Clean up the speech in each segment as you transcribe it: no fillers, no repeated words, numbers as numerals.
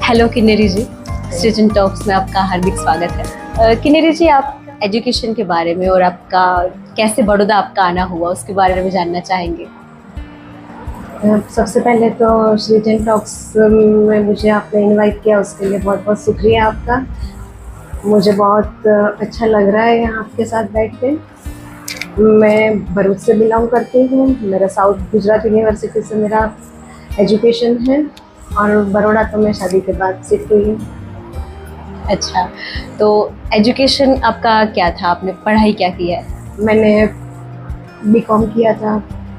Hello Kinnari जी, सृजन talks में आपका हार्दिक स्वागत है। किन्नरी जी, आप एजुकेशन के बारे में और आपका कैसे बड़ौदा आपका आना हुआ उसके बारे में जानना चाहेंगे। सबसे पहले तो सृजन टॉक्स में मुझे आपने इनवाइट किया, उसके लिए बहुत बहुत शुक्रिया आपका। मुझे बहुत अच्छा लग रहा है यहाँ आपके साथ बैठ के। मैं भरूच से बिलोंग करती हूँ। मेरा साउथ गुजरात यूनिवर्सिटी से मेरा एजुकेशन है और बड़ौदा तो मैं शादी के बाद शिफ्ट हुई हूँ। अच्छा, तो एजुकेशन आपका क्या था, आपने पढ़ाई क्या किया है? मैंने बीकॉम किया था,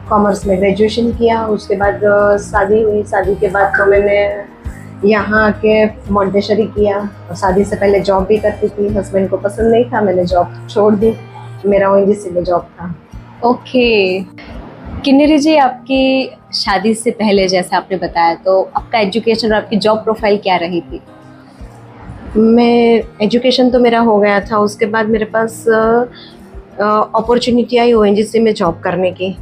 कॉमर्स में ग्रेजुएशन किया। उसके बाद शादी हुई। शादी के बाद तो मैंने यहाँ आके मॉन्टेसरी किया और शादी से पहले जॉब भी करती थी। हस्बैंड को पसंद नहीं था, मैंने जॉब छोड़ दी। मेरा ओएनजीसी में जॉब था। ओके किन्नरी जी, आपकी शादी से पहले जैसा आपने बताया, तो आपका एजुकेशन और आपकी जॉब प्रोफाइल क्या रही थी? मैं एजुकेशन तो मेरा हो गया था। उसके बाद मेरे पास अपॉर्चुनिटी आई ओएनजीसी में जॉब करने की।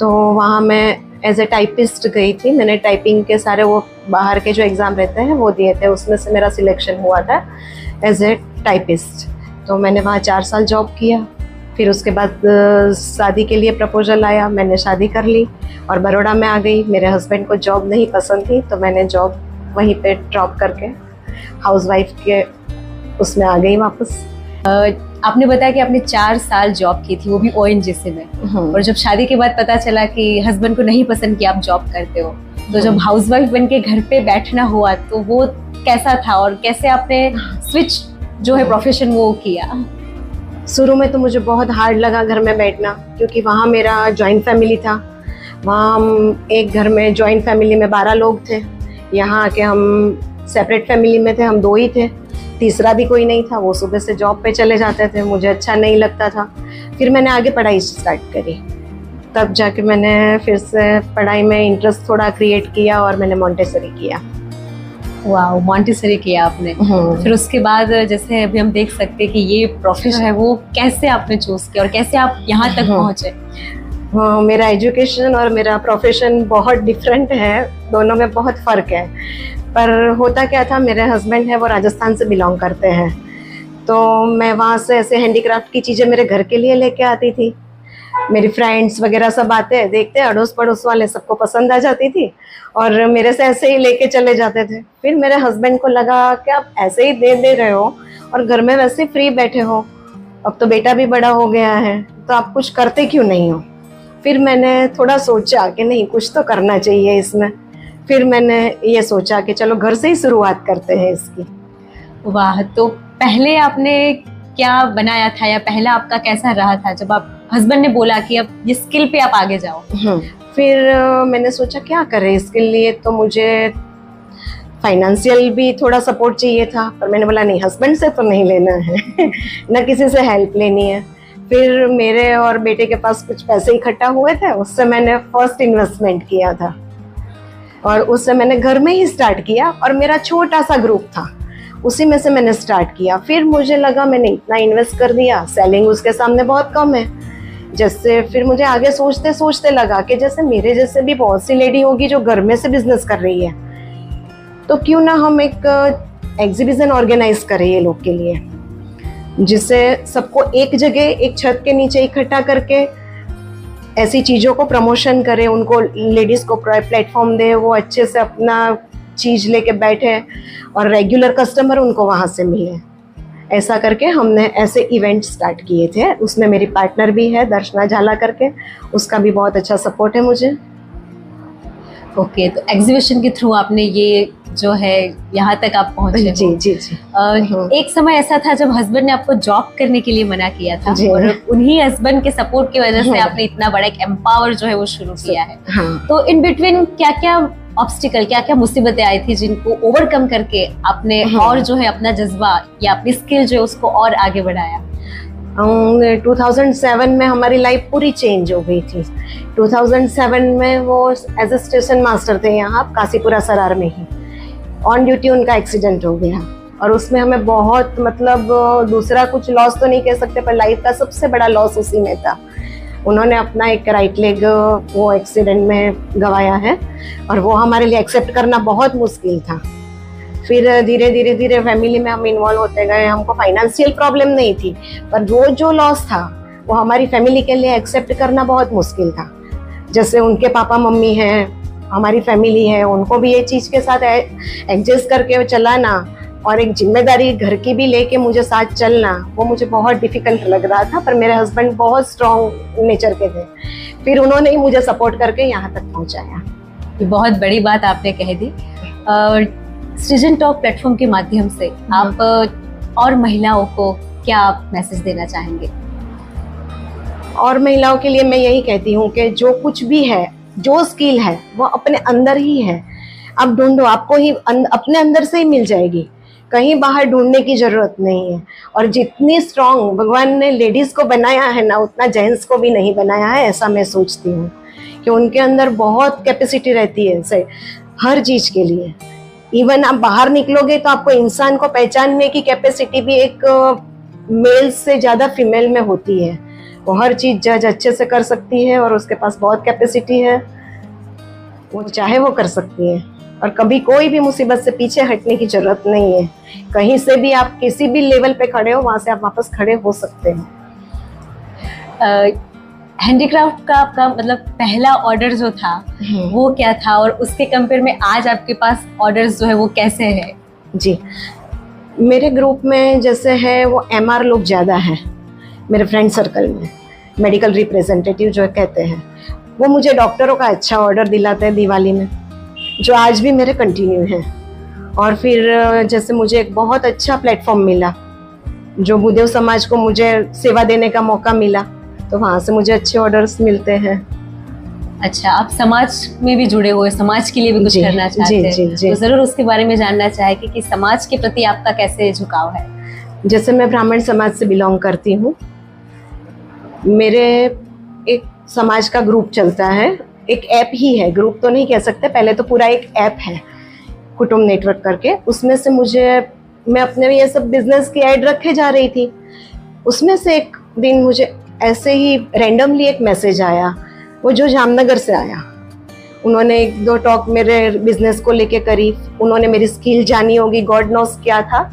तो वहाँ मैं एज ए टाइपिस्ट गई थी। मैंने टाइपिंग के सारे वो बाहर के जो एग्ज़ाम रहते हैं वो दिए थे, उसमें से मेरा सिलेक्शन हुआ था एज ए टाइपिस्ट। तो मैंने वहाँ 4 साल जॉब किया। फिर उसके बाद शादी के लिए प्रपोजल आया, मैंने शादी कर ली और बड़ौदा में आ गई। मेरे हस्बैंड को जॉब नहीं पसंद थी तो मैंने जॉब वहीं पे ड्रॉप करके हाउसवाइफ के उसमें आ गई वापस। आपने बताया कि आपने 4 साल जॉब की थी, वो भी ओएनजीसी में। और जब शादी के बाद पता चला कि हस्बैंड को नहीं पसंद कि आप जॉब करते हो, तो जब हाउसवाइफ बन के घर पे बैठना हुआ तो वो कैसा था और कैसे आपने स्विच जो है प्रोफेशन वो किया? शुरू में तो मुझे बहुत हार्ड लगा घर में बैठना, क्योंकि वहाँ मेरा जॉइंट फैमिली था। वहाँ हम एक घर में जॉइंट फैमिली में 12 लोग थे। यहाँ आके हम सेपरेट फैमिली में थे, हम 2 ही थे, तीसरा भी कोई नहीं था। वो सुबह से जॉब पे चले जाते थे, मुझे अच्छा नहीं लगता था। फिर मैंने आगे पढ़ाई स्टार्ट करी, तब जाके मैंने फिर से पढ़ाई में इंटरेस्ट थोड़ा क्रिएट किया और मैंने मॉन्टेसरी किया। वाह, मॉन्टेसरी किया आपने। फिर उसके बाद जैसे अभी हम देख सकते हैं कि ये प्रोफेशन है वो कैसे आपने चूज किया और कैसे आप यहाँ तक पहुँचे? मेरा एजुकेशन और मेरा प्रोफेशन बहुत डिफरेंट है, दोनों में बहुत फ़र्क है। पर होता क्या था, मेरे हस्बैंड है वो राजस्थान से बिलोंग करते हैं, तो मैं वहाँ से ऐसे हैंडीक्राफ्ट की चीज़ें मेरे घर के लिए लेके आती थी। मेरी फ्रेंड्स वगैरह सब आते देखते, अड़ोस पड़ोस वाले सबको पसंद आ जाती थी और मेरे से ऐसे ही लेके चले जाते थे। फिर मेरे हस्बैंड को लगा कि आप ऐसे ही दे रहे हो और घर में वैसे ही फ्री बैठे हो, अब तो बेटा भी बड़ा हो गया है तो आप कुछ करते क्यों नहीं हो। फिर मैंने थोड़ा सोचा कि नहीं, कुछ तो करना चाहिए इसमें। फिर मैंने ये सोचा कि चलो घर से ही शुरुआत करते हैं इसकी। वाह, तो पहले आपने क्या बनाया था या पहला आपका कैसा रहा था जब आप हस्बैंड ने बोला कि अब ये स्किल पे आप आगे जाओ? फिर मैंने सोचा क्या करें इसके लिए, तो मुझे फाइनेंशियल भी थोड़ा सपोर्ट चाहिए था। पर मैंने बोला नहीं, हस्बैंड से तो नहीं लेना है न किसी से हेल्प लेनी है। फिर मेरे और बेटे के पास कुछ पैसे इकट्ठा हुए थे, उससे मैंने फर्स्ट इन्वेस्टमेंट किया था और उससे मैंने घर में ही स्टार्ट किया और मेरा छोटा सा ग्रुप था, उसी में से मैंने स्टार्ट किया। फिर मुझे लगा मैंने इतना इन्वेस्ट कर दिया, सेलिंग उसके सामने बहुत कम है। जैसे फिर मुझे आगे सोचते सोचते लगा कि जैसे मेरे जैसे भी बहुत सी लेडी होगी जो घर में से बिजनेस कर रही है, तो क्यों ना हम एक एग्जीबिशन ऑर्गेनाइज करें ये लोग के लिए, जिससे सबको एक जगह एक छत के नीचे इकट्ठा करके ऐसी चीज़ों को प्रमोशन करे, उनको लेडीज़ को प्लेटफॉर्म दे, वो अच्छे से अपना चीज़ लेके बैठे और रेगुलर कस्टमर उनको वहाँ से मिले। ऐसा करके हमने ऐसे इवेंट स्टार्ट किए थे। उसमें मेरी पार्टनर भी है दर्शना झाला करके, उसका भी बहुत अच्छा सपोर्ट है मुझे। ओके, तो एग्जीबिशन के थ्रू आपने ये जो है यहाँ तक आप पहुँचे जी हो। जी जी। एक समय ऐसा था जब हस्बैंड ने आपको जॉब करने के लिए मना किया था जी। और उन्हीं हस्बैंड के सपोर्ट की वजह से आपने इतना बड़ा एक एम्पावर जो है वो शुरू किया है। हाँ। तो इन बिटवीन क्या क्या ऑब्स्टिकल, क्या क्या मुसीबतें आई थी जिनको ओवरकम करके आपने और जो है अपना जज्बा या अपनी स्किल जो है उसको और आगे बढ़ाया? 2007 में हमारी लाइफ पूरी चेंज हो गई थी। 2007 में वो एज ए स्टेशन मास्टर थे यहाँ काशीपुरा सरार में ही। ऑन ड्यूटी उनका एक्सीडेंट हो गया और उसमें हमें बहुत, मतलब दूसरा कुछ लॉस तो नहीं कह सकते, पर लाइफ का सबसे बड़ा लॉस उसी में था। उन्होंने अपना एक राइट लेग वो एक्सीडेंट में गंवाया है और वो हमारे लिए एक्सेप्ट करना बहुत मुश्किल था। फिर धीरे धीरे धीरे फैमिली में हम इन्वॉल्व होते गए। हमको फाइनेंशियल प्रॉब्लम नहीं थी, पर वो जो लॉस था वो हमारी फैमिली के लिए एक्सेप्ट करना बहुत मुश्किल था। जैसे उनके पापा मम्मी हैं, हमारी फैमिली है, उनको भी ये चीज़ के साथ एडजस्ट करके चलाना और एक जिम्मेदारी घर की भी लेके मुझे साथ चलना, वो मुझे बहुत डिफ़िकल्ट लग रहा था। पर मेरे हस्बैंड बहुत स्ट्रॉन्ग नेचर के थे, फिर उन्होंने ही मुझे सपोर्ट करके यहाँ तक पहुँचाया। ये बहुत बड़ी बात आपने कह दी। सृजन टॉक प्लेटफॉर्म के माध्यम से आप और महिलाओं को क्या मैसेज देना चाहेंगे? और महिलाओं के लिए मैं यही कहती हूँ कि जो कुछ भी है, जो स्किल है वो अपने अंदर ही है। आप ढूंढो, आपको ही अपने अंदर से ही मिल जाएगी, कहीं बाहर ढूंढने की ज़रूरत नहीं है। और जितनी स्ट्रॉन्ग भगवान ने लेडीज़ को बनाया है ना, उतना जेंट्स को भी नहीं बनाया है, ऐसा मैं सोचती हूँ कि उनके अंदर बहुत कैपेसिटी रहती है से हर चीज़ के लिए। इवन आप बाहर निकलोगे तो आपको इंसान को पहचानने की कैपेसिटी भी एक मेल से ज़्यादा फीमेल में होती है। वो हर चीज़ जज अच्छे से कर सकती है और उसके पास बहुत कैपेसिटी है, वो चाहे वो कर सकती है। और कभी कोई भी मुसीबत से पीछे हटने की जरूरत नहीं है। कहीं से भी आप किसी भी लेवल पे खड़े हो, वहाँ से आप वापस खड़े हो सकते हैं। हैंडीक्राफ्ट का आपका मतलब पहला ऑर्डर जो था वो क्या था और उसके कंपेयर में आज आपके पास ऑर्डर्स जो है वो कैसे है? जी, मेरे ग्रुप में जैसे है वो MR लोग ज़्यादा हैं मेरे फ्रेंड सर्कल में, मेडिकल रिप्रेजेंटेटिव जो कहते हैं, वो मुझे डॉक्टरों का अच्छा ऑर्डर दिलाते हैं दिवाली में, जो आज भी मेरे कंटिन्यू हैं। और फिर जैसे मुझे एक बहुत अच्छा प्लेटफॉर्म मिला, जो भूदेव समाज को मुझे सेवा देने का मौका मिला, तो वहाँ से मुझे अच्छे ऑर्डर्स मिलते हैं। अच्छा, आप समाज में भी जुड़े हुए, समाज के लिए भी कुछ करना चाहते हैं, तो जरूर उसके बारे में जानना चाहेंगे कि समाज के प्रति आपका कैसे झुकाव है? जैसे मैं ब्राह्मण समाज से बिलोंग करती हूँ, मेरे एक समाज का ग्रुप चलता है, एक ऐप ही है, ग्रुप तो नहीं कह सकते, पहले तो पूरा एक ऐप है कुटुंब नेटवर्क करके। उसमें से मैं अपने ये सब बिजनेस की ऐड रखे जा रही थी। उसमें से एक दिन मुझे ऐसे ही रैंडमली एक मैसेज आया, वो जो जामनगर से आया। उन्होंने 1-2 टॉक मेरे बिजनेस को लेके करी, उन्होंने मेरी स्किल जानी होगी, गॉड नोस क्या था,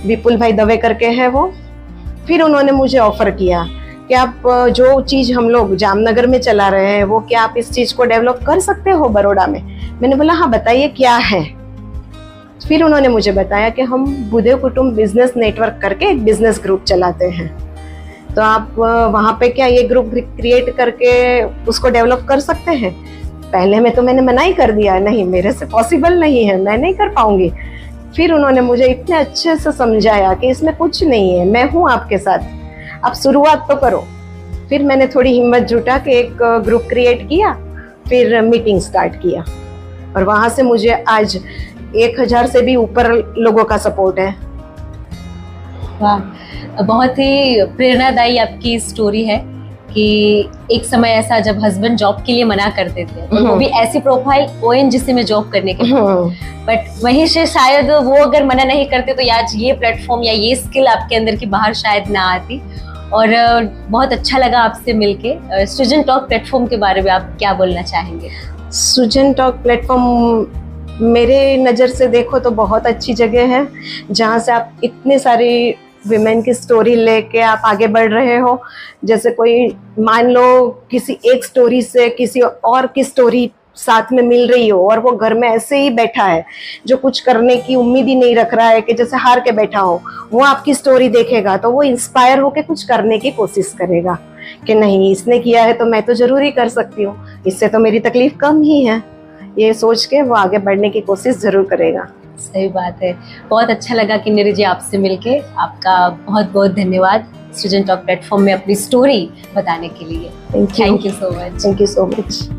विपुल भाई दवे करके है वो। फिर उन्होंने मुझे ऑफर किया कि आप जो चीज़ हम लोग जामनगर में चला रहे हैं, वो क्या आप इस चीज़ को डेवलप कर सकते हो बड़ौदा में? मैंने बोला हाँ बताइए क्या है। फिर उन्होंने मुझे बताया कि हम भूदेव कुटुंब बिजनेस नेटवर्क करके एक बिजनेस ग्रुप चलाते हैं, तो आप वहाँ पे क्या ये ग्रुप क्रिएट करके उसको डेवलप कर सकते हैं। पहले में तो मैंने मना ही कर दिया, नहीं मेरे से पॉसिबल नहीं है, मैं नहीं कर पाऊंगी। फिर उन्होंने मुझे इतने अच्छे से समझाया कि इसमें कुछ नहीं है, मैं हूँ आपके साथ, आप शुरुआत तो करो। फिर मैंने थोड़ी हिम्मत जुटा के एक ग्रुप क्रिएट किया, फिर मीटिंग स्टार्ट किया और वहाँ से मुझे आज 1000 से भी ऊपर लोगों का सपोर्ट है। वाह, बहुत ही प्रेरणादायी आपकी स्टोरी है कि एक समय ऐसा जब हस्बैंड जॉब के लिए मना करते थे, और वो भी ऐसी प्रोफाइल ONGC में जॉब करने के, बट वहीं से शायद वो अगर मना नहीं करते तो आज ये प्लेटफॉर्म या ये स्किल आपके अंदर की बाहर शायद ना आती। और बहुत अच्छा लगा आपसे मिलके। सृजन टॉक प्लेटफॉर्म के बारे में आप क्या बोलना चाहेंगे? सृजन टॉक प्लेटफॉर्म मेरे नज़र से देखो तो बहुत अच्छी जगह है, जहाँ से आप इतने सारी विमेन की स्टोरी लेके आप आगे बढ़ रहे हो। जैसे कोई मान लो किसी एक स्टोरी से किसी और की स्टोरी साथ में मिल रही हो और वो घर में ऐसे ही बैठा है, जो कुछ करने की उम्मीद ही नहीं रख रहा है, कि जैसे हार के बैठा हो, वो आपकी स्टोरी देखेगा तो वो इंस्पायर होके कुछ करने की कोशिश करेगा कि नहीं इसने किया है तो मैं तो जरूर ही कर सकती हूँ, इससे तो मेरी तकलीफ कम ही है। ये सोच के वो आगे बढ़ने की कोशिश जरूर करेगा। सही बात है। बहुत अच्छा लगा किन्नरी जी आपसे मिलके। आपका बहुत बहुत धन्यवाद सृजन टॉक प्लेटफॉर्म में अपनी स्टोरी बताने के लिए। Thank you so much. Thank you so much.